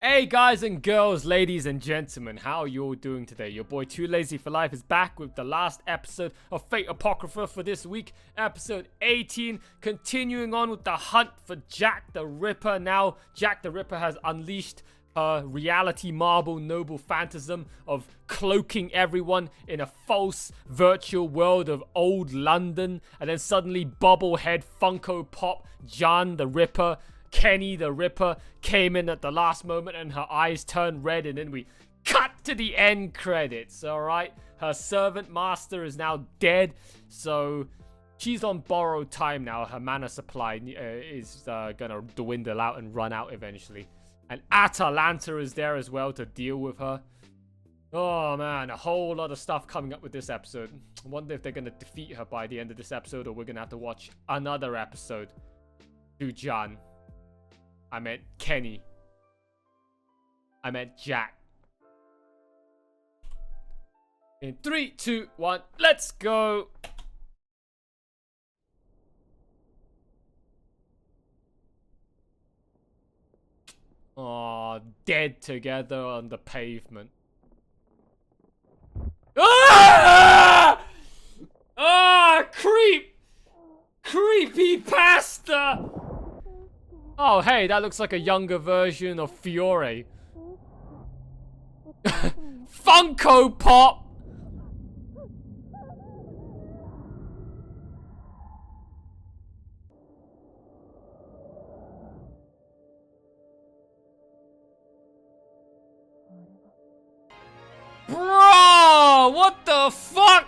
Hey guys and girls, ladies and gentlemen, how are you all doing today? Your boy Too Lazy for Life is back with the last episode of Fate Apocrypha for this week, episode 18, continuing on with the hunt for Jack the Ripper. Now, Jack the Ripper has unleashed her reality marble noble phantasm of cloaking everyone in a false virtual world of old London, and then suddenly bobblehead Funko Pop John the Ripper, Kenny the Ripper, came in at the last moment and her eyes turned red, and then we cut to the end credits. Alright, her servant master is now dead, so she's on borrowed time now. Her mana supply is gonna dwindle out and run out eventually. And Atalanta is there as well to deal with her. Oh man, a whole lot of stuff coming up with this episode. I wonder if they're gonna defeat her by the end of this episode, or we're gonna have to watch another episode to John. I meant Kenny. I meant Jack. In 3, 2, 1, let's go! Aw, dead together on the pavement. Ah! Ah, creep! Creepy pasta! Oh, hey, that looks like a younger version of Fiore. Funko Pop! Bro! What the fuck?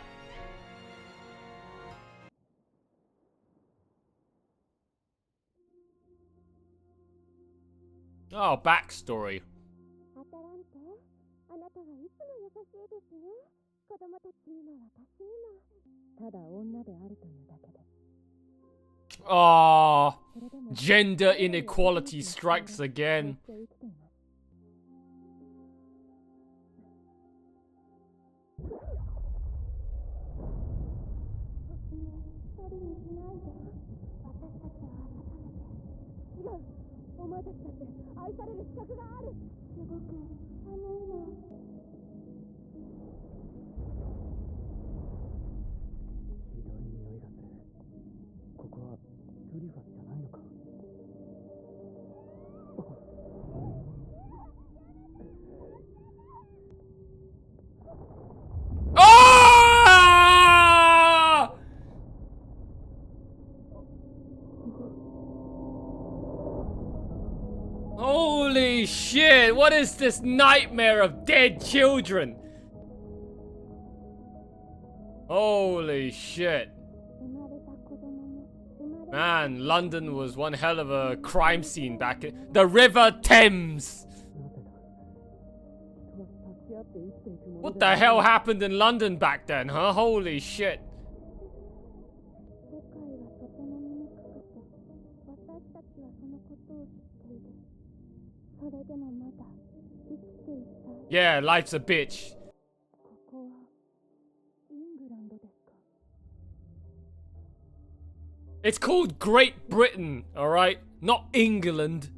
Oh, backstory. Oh, gender inequality strikes again. Ah! Holy shit, what is this nightmare of dead children? Holy shit. Man, London was one hell of a crime scene back in the River Thames. What the hell happened in London back then, huh? Holy shit. Yeah, life's a bitch. It's called Great Britain, alright? Not England.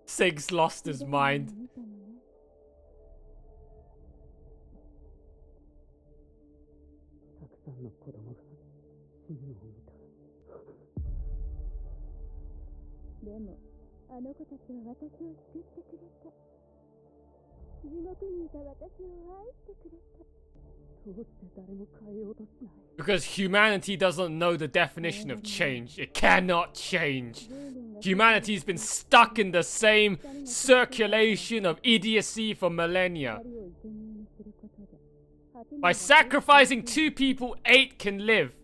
Sig's lost his mind. Because humanity doesn't know the definition of change. It cannot change. Humanity's been stuck in the same circulation of idiocy for millennia. By sacrificing 2 people, 8 can live.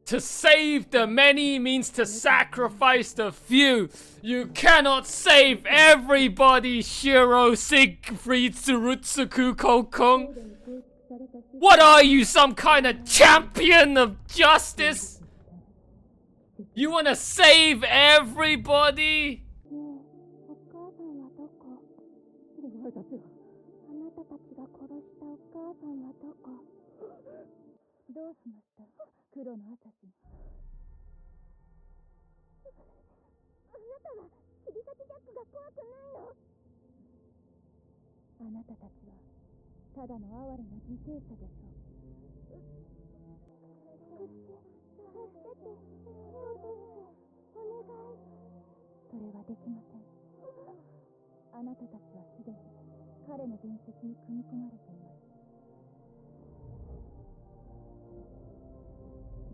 To save the many means to sacrifice the few. You cannot save everybody, Shiro Siegfried Tsurutsuku Kokong. What are you, some kind of champion of justice? You wanna save everybody? どうしました、黒のアサシン。あなたは切り裂きジャックが怖くないの？あなたたちはただの哀れな犠牲者でしょう。助けて、お願い。それはできません。あなたたちはすでに彼の伝説に組み込まれています。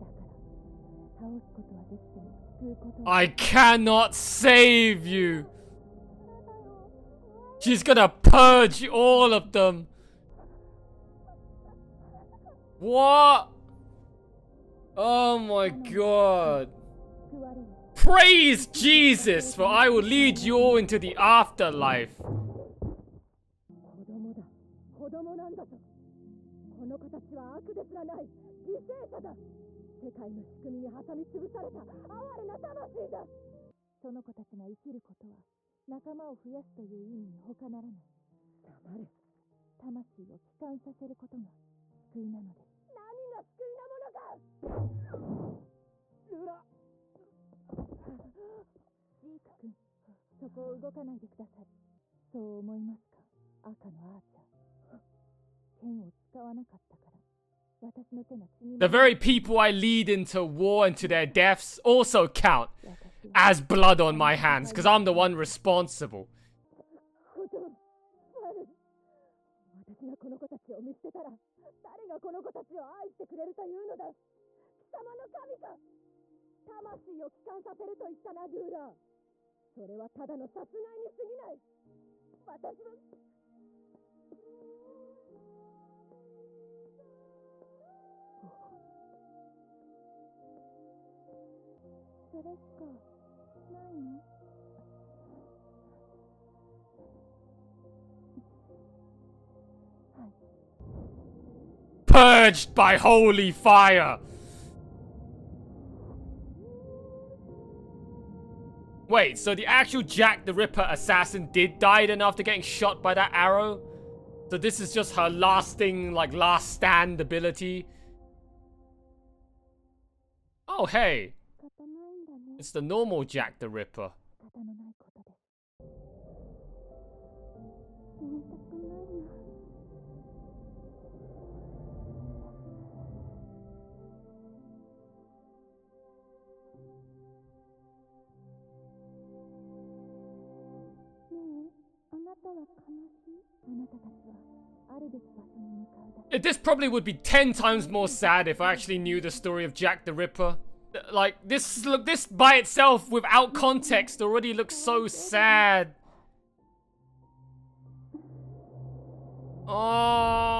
だから倒すことはできても救うことは。 I cannot save you. She's gonna purge all of them. What? Oh my god. Praise Jesus, for I will lead you all into the afterlife. 子供だ。子供なんだぞ。この子たちは悪ですらない犠牲者だ。世界の仕組みに挟み潰された哀れな魂だ。その子たちが生きることは仲間を増やすという意味に他ならない。黙れ。魂を帰還させることが救いなのです。何が救いなものか。ルラ。ジーク君、そこを動かないでください。そう思いますか、赤のアーチャー。剣を使わなかったから私の手が死に。 The very people I lead into war and to their deaths also count as blood on my hands, because I'm the one responsible. 私がこの子たちを見捨てたら誰がこの子たちを愛してくれるというのだ。貴様の神か。魂を帰還させると言ったな、ルーラー。それはただの殺害に過ぎない。私はそれしかないの？ Purged by holy fire. Wait, so the actual Jack the Ripper assassin did die then after getting shot by that arrow? So this is just her lasting, like, last stand ability? Oh, hey. It's the normal Jack the Ripper. This probably would be 10 times more sad if I actually knew the story of Jack the Ripper. Like, this by itself, without context, already looks so sad. Oh.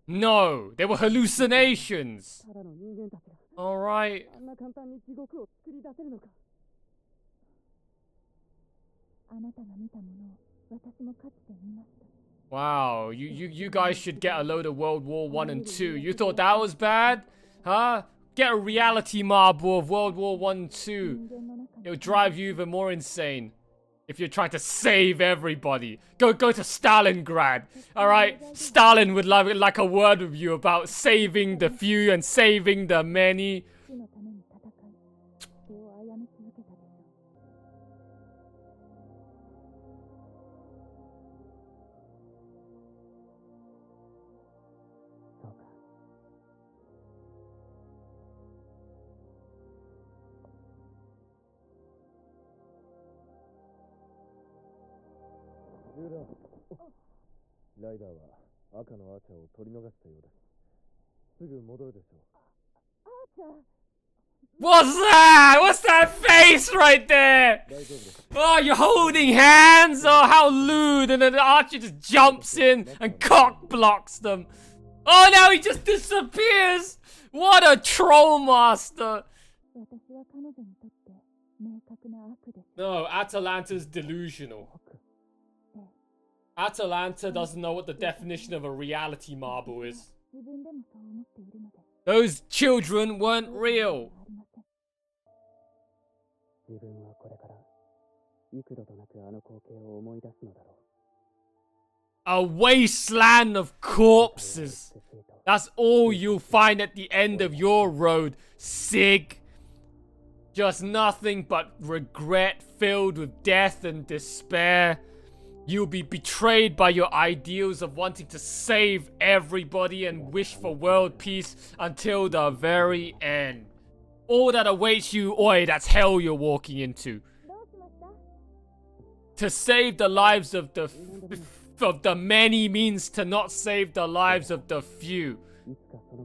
No, they were hallucinations. Alright. Wow, you guys should get a load of World War 1 and 2. You thought that was bad? Huh? Get a reality marble of World War 1 and 2. It'll drive you even more insane. If you're trying to save everybody. Go to Stalingrad. Alright? Stalin would like a word with you about saving the few and saving the many. ライダーは赤のアーチャーを取り逃したようです。すぐ戻るでしょう。 What's that? What's that face right there? Oh, you're holding hands? Oh, how lewd. And then the archer just jumps in and cock blocks them. Oh, now he just disappears. What a troll master. 私は彼女にとって明確な悪です。 No, Atalanta's delusional. Atalanta doesn't know what the definition of a reality marble is. 自分でもそう思っているのです。 Those children weren't real. ありません。自分はこれから幾度となくあの光景を思い出すのだろう。 A wasteland of corpses. That's all you'll find at the end of your road, Sig. Just nothing but regret filled with death and despair. You'll be betrayed by your ideals of wanting to save everybody and wish for world peace until the very end. All that awaits you, oi, that's hell you're walking into. どうしました？ To save the lives of the many means to not save the lives of the few.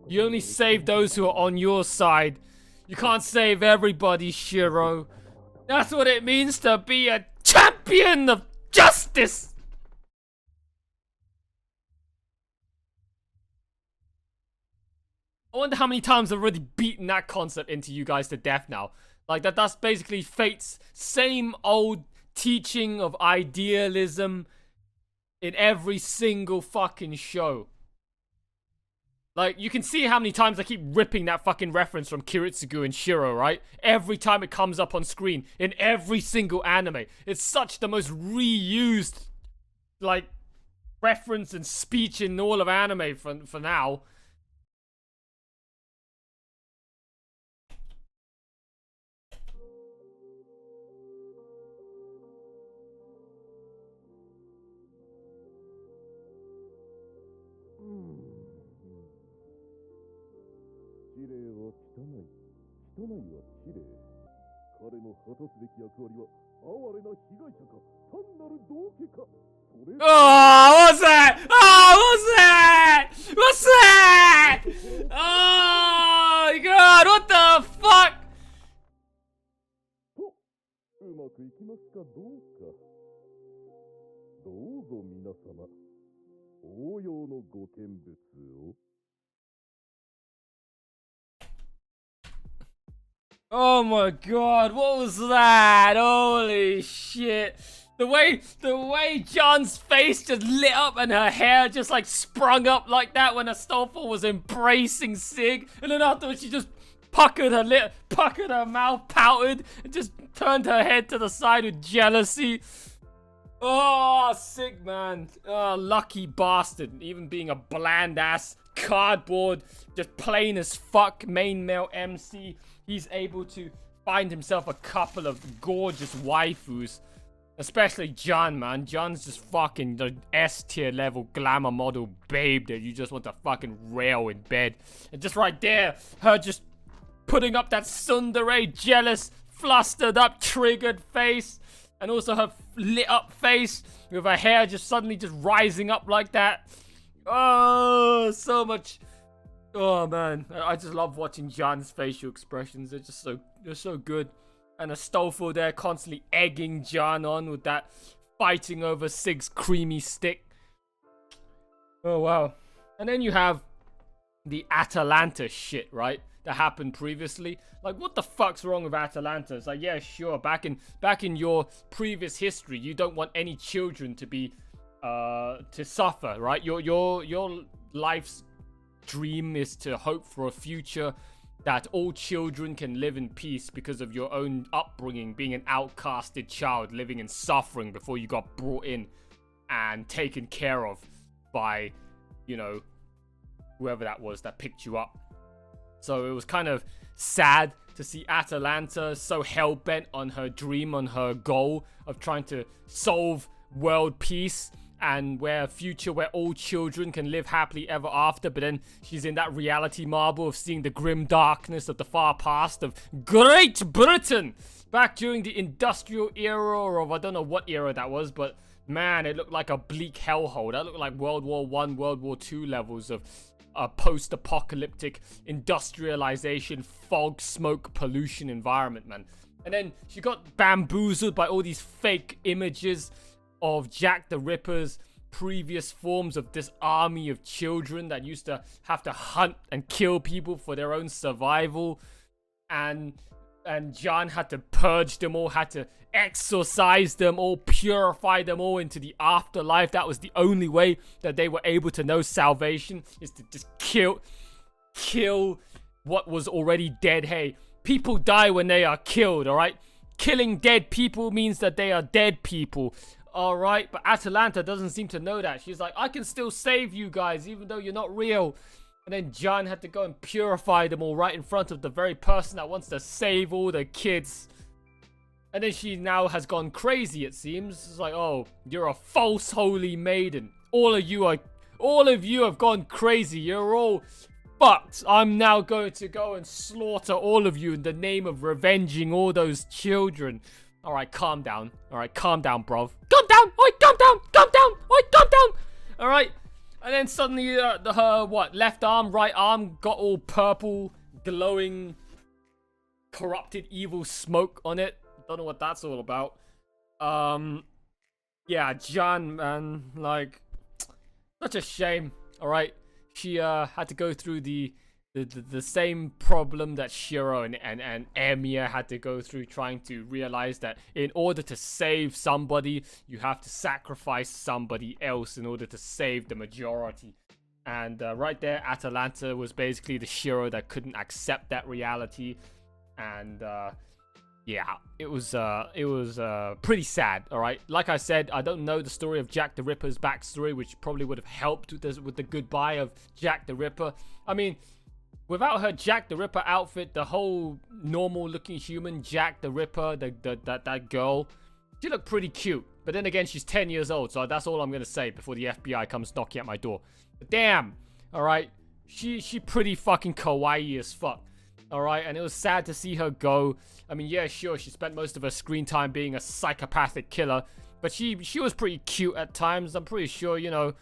You only save those who are on your side. You can't save everybody, Shiro. That's what it means to be a champion of justice! I wonder how many times I've already beaten that concept into you guys to death now. Like, that's basically Fate's same old teaching of idealism in every single fucking show. Like, you can see how many times I keep ripping that fucking reference from Kiritsugu and Shiro, right? Every time it comes up on screen, in every single anime. It's such the most reused, like, reference and speech in all of anime for now. Oh, what's that? Oh, what's that? What's that? Oh, my God, what the fuck? うまくいきますかどうか。どうぞ皆様、応用のご見物を。 Oh my God, what was that? Holy shit. The way John's face just lit up and her hair just like sprung up like that when Astolfo was embracing Sig, and then afterwards she just puckered her lip, puckered her mouth, pouted, and just turned her head to the side with jealousy. Oh, Sig, man. Oh, lucky bastard. Even being a bland ass cardboard, just plain as fuck main male MC, he's able to find himself a couple of gorgeous waifus. Especially John, man. John's just fucking the S-tier level glamour model babe that you just want to fucking rail in bed. And just right there, her just putting up that tsundere, jealous, flustered up, triggered face. And also her lit up face with her hair just suddenly just rising up like that. Oh, so much. Oh, man. I just love watching John's facial expressions. They're so good. And Astolfo there constantly egging John on with that fighting over Sig's creamy stick. Oh, wow. And then you have the Atalanta shit, right? That happened previously. Like, what the fuck's wrong with Atalanta? It's like, yeah, sure. Back in your previous history, you don't want any children to be to suffer, right? Your life's dream is to hope for a future that all children can live in peace because of your own upbringing, being an outcasted child, living in suffering before you got brought in and taken care of by, you know, whoever that was that picked you up. So it was kind of sad to see Atalanta so hell-bent on her dream, on her goal of trying to solve world peace and where a future where all children can live happily ever after, but then she's in that reality marble of seeing the grim darkness of the far past of Great Britain back during the industrial era, or I don't know what era that was, but man, it looked like a bleak hellhole. That looked like World War I, World War II levels of a post-apocalyptic industrialization, fog, smoke, pollution environment, man. And then she got bamboozled by all these fake images of Jack the Ripper's previous forms of this army of children that used to have to hunt and kill people for their own survival. And John had to purge them all, had to exorcise them all, purify them all into the afterlife. That was the only way that they were able to know salvation, is to just kill what was already dead. Hey, people die when they are killed, alright? Killing dead people means that they are dead people, alright? But Atalanta doesn't seem to know that. She's like, I can still save you guys, even though you're not real. And then John had to go and purify them all right in front of the very person that wants to save all the kids. And then she now has gone crazy, it seems. It's like, oh, you're a false holy maiden. All of you have gone crazy. You're all fucked. I'm now going to go and slaughter all of you in the name of revenging all those children. Alright, calm down. Alright, calm down, bruv. Calm down! Oi, calm down! Calm down! Oi, calm down! Alright. And then suddenly her left arm, right arm got all purple, glowing, corrupted evil smoke on it. Don't know what that's all about. Yeah, John, man, like, such a shame. Alright, she had to go through the same problem that Shiro and Emiya had to go through, trying to realize that in order to save somebody, you have to sacrifice somebody else in order to save the majority. And right there, Atalanta was basically the Shiro that couldn't accept that reality. And yeah, it was pretty sad. All right, like I said, I don't know the story of Jack the Ripper's backstory, which probably would have helped with the goodbye of Jack the Ripper. I mean, without her Jack the Ripper outfit, the whole normal-looking human Jack the Ripper, that girl, she looked pretty cute. But then again, she's 10 years old, so that's all I'm gonna say before the FBI comes knocking at my door. But damn, all right, she pretty fucking kawaii as fuck. Alright, and it was sad to see her go. I mean, yeah, sure, she spent most of her screen time being a psychopathic killer, but she was pretty cute at times. I'm pretty sure, you know,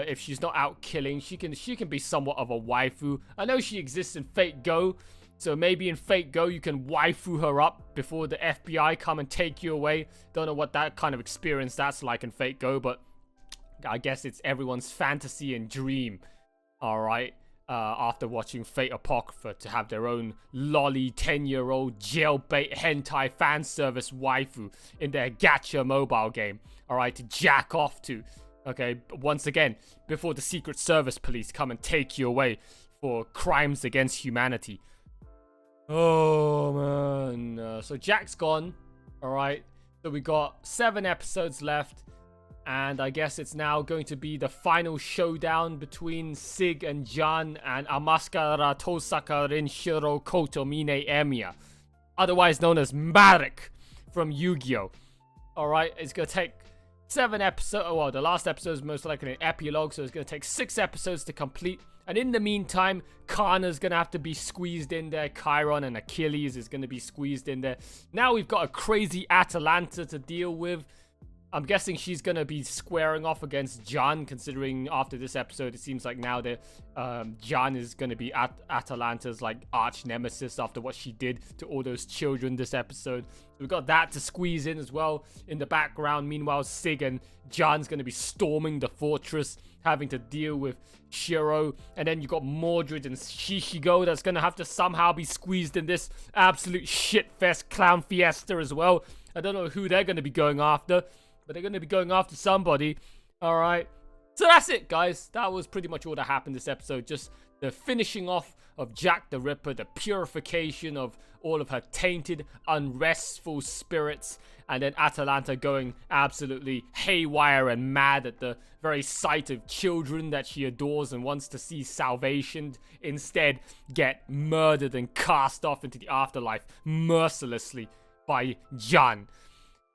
if she's not out killing, she can be somewhat of a waifu. I know she exists in Fate Go, so maybe in Fate Go you can waifu her up before the FBI come and take you away. Don't know what that kind of experience that's like in Fate Go, but I guess it's everyone's fantasy and dream. Alright. After watching Fate Apocrypha, to have their own lolly 10-year-old jailbait hentai fan service waifu in their gacha mobile game, alright, to jack off to, okay, once again, before the Secret Service police come and take you away for crimes against humanity. Oh man, so Jack's gone, alright, so we got 7 episodes left. And I guess it's now going to be the final showdown between Sig and Jan and Amaskara Tosaka Rinshiro Kotomine Emiya, otherwise known as Marik from Yu-Gi-Oh! Alright, it's going to take 7 episodes. Well, the last episode is most likely an epilogue, so it's going to take 6 episodes to complete. And in the meantime, Kana's going to have to be squeezed in there. Chiron and Achilles is going to be squeezed in there. Now we've got a crazy Atalanta to deal with. I'm guessing she's going to be squaring off against John, considering after this episode, it seems like now that John is going to be Atalanta's like arch nemesis after what she did to all those children this episode. So we've got that to squeeze in as well in the background. Meanwhile, Sig and John's going to be storming the fortress, having to deal with Shiro. And then you've got Mordred and Shishigo that's going to have to somehow be squeezed in this absolute shitfest clown fiesta as well. I don't know who they're going to be going after, but they're going to be going after somebody. Alright. So that's it, guys. That was pretty much all that happened this episode. Just the finishing off of Jack the Ripper. The purification of all of her tainted, unrestful spirits. And then Atalanta going absolutely haywire and mad at the very sight of children that she adores and wants to see salvation. Instead, get murdered and cast off into the afterlife mercilessly by Jan.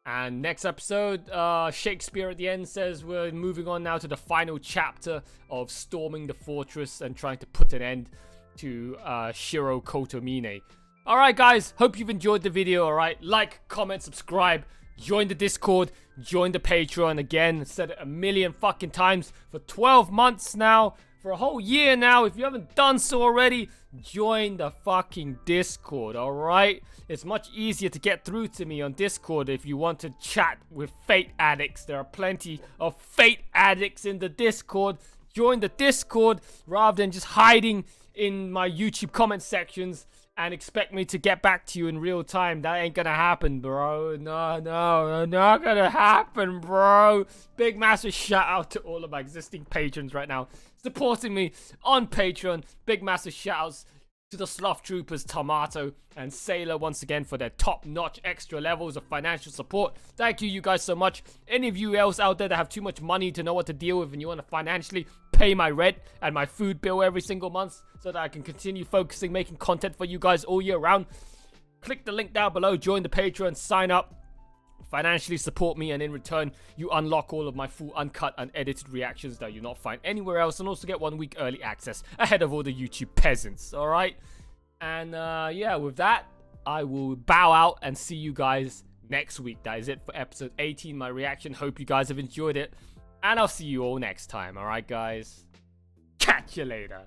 And next episode, Shakespeare at the end says we're moving on now to the final chapter of storming the fortress and trying to put an end to Shiro Kotomine. Alright guys, hope you've enjoyed the video, alright? Like, comment, subscribe, join the Discord, join the Patreon. Again, said it a million fucking times for 12 months now, for a whole year now. If you haven't done so already, join the fucking Discord, alright? It's much easier to get through to me on Discord if you want to chat with Fate addicts. There are plenty of Fate addicts in the Discord. Join the Discord rather than just hiding in my YouTube comment sections and expect me to get back to you in real time. That ain't gonna happen, bro. No, not gonna happen, bro. Big massive shout out to all of my existing patrons right now supporting me on Patreon. Big massive shout outs to the Sloth Troopers, Tomato and Sailor once again for their top-notch extra levels of financial support. Thank you guys so much. Any of you else out there that have too much money to know what to deal with and you want to financially pay my rent and my food bill every single month so that I can continue focusing making content for you guys all year round, click the link down below, join the Patreon, sign up, financially support me, and in return you unlock all of my full uncut unedited reactions that you'll not find anywhere else, and also get 1 week early access ahead of all the YouTube peasants. All right, and yeah, with that I will bow out and see you guys next week. That is it for episode 18, my reaction. Hope you guys have enjoyed it, and I'll see you all next time. All right guys, catch you later.